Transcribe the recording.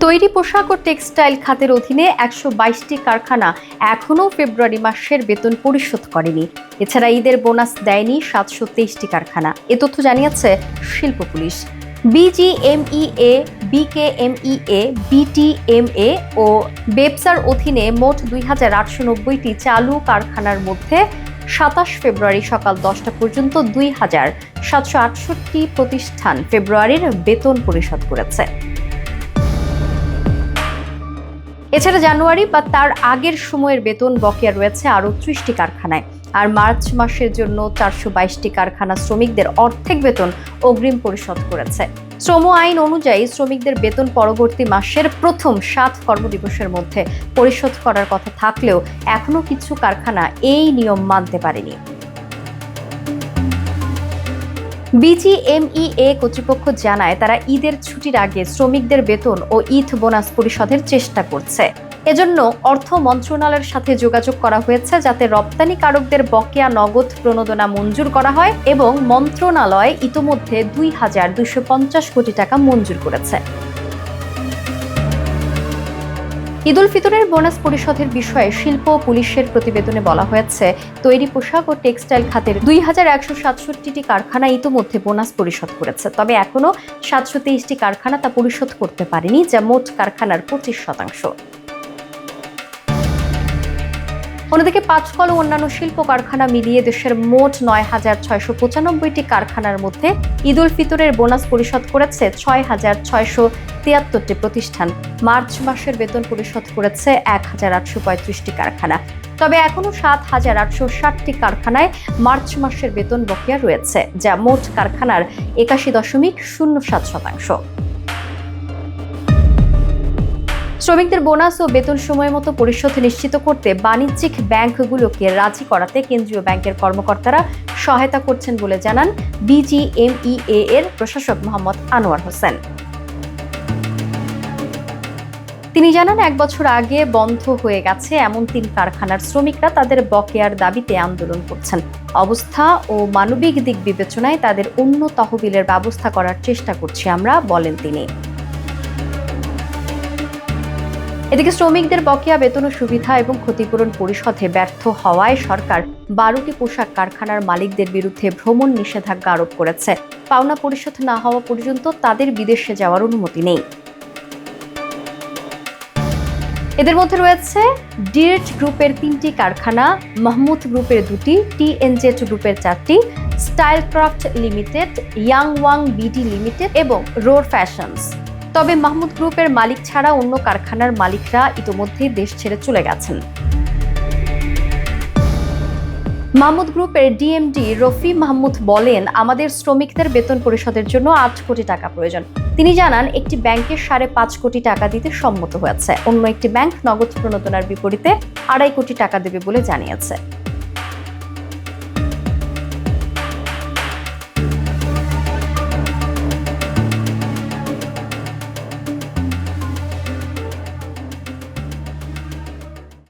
তৈরি পোশাক ও টেক্সটাইল খাতের অধীনে ১২২টি কারখানা এখনও ফেব্রুয়ারি মাসের বেতন পরিশোধ করেনি। এছাড়া ঈদের বোনাস দেয়নি ৭২৩টি কারখানা। এ তথ্য জানিয়েছে শিল্প পুলিশ। বিজিএমইএ, বিকেএমইএ, বিটিএমএ ও বেপসার অধীনে মোট ২,৮৯০টি চালু কারখানার মধ্যে ২৭ ফেব্রুয়ারি সকাল ১০টা পর্যন্ত ২,৭৬৮ প্রতিষ্ঠান ফেব্রুয়ারির বেতন পরিশোধ করেছে। এছাড়া জানুয়ারি বা তার আগের সময়ের বেতন বকেয়া রয়েছে আরও ৩০টি কারখানায়। আর মার্চ মাসের জন্য ৪২২টি কারখানা শ্রমিকদের অর্ধেক বেতন অগ্রিম পরিশোধ করেছে। শ্রম আইন অনুযায়ী শ্রমিকদের বেতন পরবর্তী মাসের প্রথম ৭ কর্মদিবসের মধ্যে পরিশোধ করার কথা থাকলেও এখনো কিছু কারখানা এই নিয়ম মানতে পারেনি। বিজিএমইএ কর্তৃপক্ষ জানায়, তারা ঈদের ছুটির আগে শ্রমিকদের বেতন ও ঈদ বোনাস পরিশোধের চেষ্টা করছে। এজন্য অর্থ মন্ত্রণালয়ের সাথে যোগাযোগ করা হয়েছে, যাতে রপ্তানিকারকদের বকেয়া নগদ প্রণোদনা মঞ্জুর করা হয় এবং মন্ত্রণালয় ইতোমধ্যে ২,২৫০ কোটি টাকা মঞ্জুর করেছে। ঈদ উল ফিতরের বোনাস পরিশোধের বিষয়ে শিল্প ও পুলিশের প্রতিবেদনে বলা হয়েছে, তৈরি পোশাক ও টেক্সটাইল খাতের ২,১৬৭টি কারখানা ইতোমধ্যে বোনাস পরিশোধ করেছে। তবে এখনো ৭২৩টি কারখানা তা পরিশোধ করতে পারেনি, যা মোট কারখানার ২৫%। অন্যদিকে পাঁচকল ও অন্যান্য শিল্প কারখানা মিলিয়ে দেশের মোট ৯,৬৯৫টি কারখানার মধ্যে ঈদ উল ফিতরের বোনাস পরিশোধ করেছে ৬,৬৭৩টি প্রতিষ্ঠান। মার্চ মাসের বেতন পরিশোধ করেছে ১,৮৩৫টি কারখানা। তবে এখনো ৭,৮৬০টি কারখানায় মার্চ মাসের বেতন বকেয়া রয়েছে, যা মোট কারখানার ৮১.০৭%। শ্রমিকদের বোনাস ও বেতন সময় মতো পরিশোধ নিশ্চিত করতে বাণিজ্যিক ব্যাংকগুলোকে রাজি করাতে কেন্দ্রীয় ব্যাংকের কর্মকর্তারা সহায়তা করছেন বলে জানান বিজিএমইএ এর প্রশাসক মোহাম্মদ আনোয়ার হোসেন। তিনি জানান, ১ বছর আগে বন্ধ হয়ে গেছে এমন ৩ কারখানার শ্রমিকরা তাদের বকেয়ার দাবিতে আন্দোলন করছেন। অবস্থা ও মানবিক দিক বিবেচনায় তাদের অন্য তহবিলের ব্যবস্থা করার চেষ্টা করছি আমরা, বলেন তিনি। এদিকে শ্রমিকদের বকেয়া বেতন ও সুবিধা এবং ক্ষতিপূরণ পরিশোধে ব্যর্থ হওয়ায় সরকার ১২টি পোশাক কারখানার মালিকদের বিরুদ্ধে ভ্রমণ নিষেধাজ্ঞা আরোপ করেছে। পাওনা পরিশোধ না হওয়া পর্যন্ত তাদের বিদেশে যাওয়ার অনুমতি নেই। এদের মধ্যে রয়েছে ডিরেক্ট গ্রুপের ৩টি কারখানা, মাহমুদ গ্রুপের ২টি, টিএনজেড গ্রুপের ৪টি, স্টাইলক্রাফট লিমিটেড, ইয়াংওয়াং বিডি লিমিটেড এবং রোর ফ্যাশনস। তবে মাহমুদ গ্রুপের মালিক ছাড়া অন্য কারখানার মালিকরা ইতোমধ্যেই দেশ ছেড়ে চলে গেছেন। মাহমুদ গ্রুপের ডিএমডি রফি মাহমুদ বলেন, আমাদের শ্রমিকদের বেতন পরিশোধের জন্য ৮ কোটি টাকা প্রয়োজন। তিনি জানান, একটি ব্যাংকের ৫.৫ কোটি টাকা দিতে সম্মত হয়েছে। অন্য একটি ব্যাংক নগদ প্রণোদনার বিপরীতে ২.৫ কোটি টাকা দেবে বলে জানিয়েছে।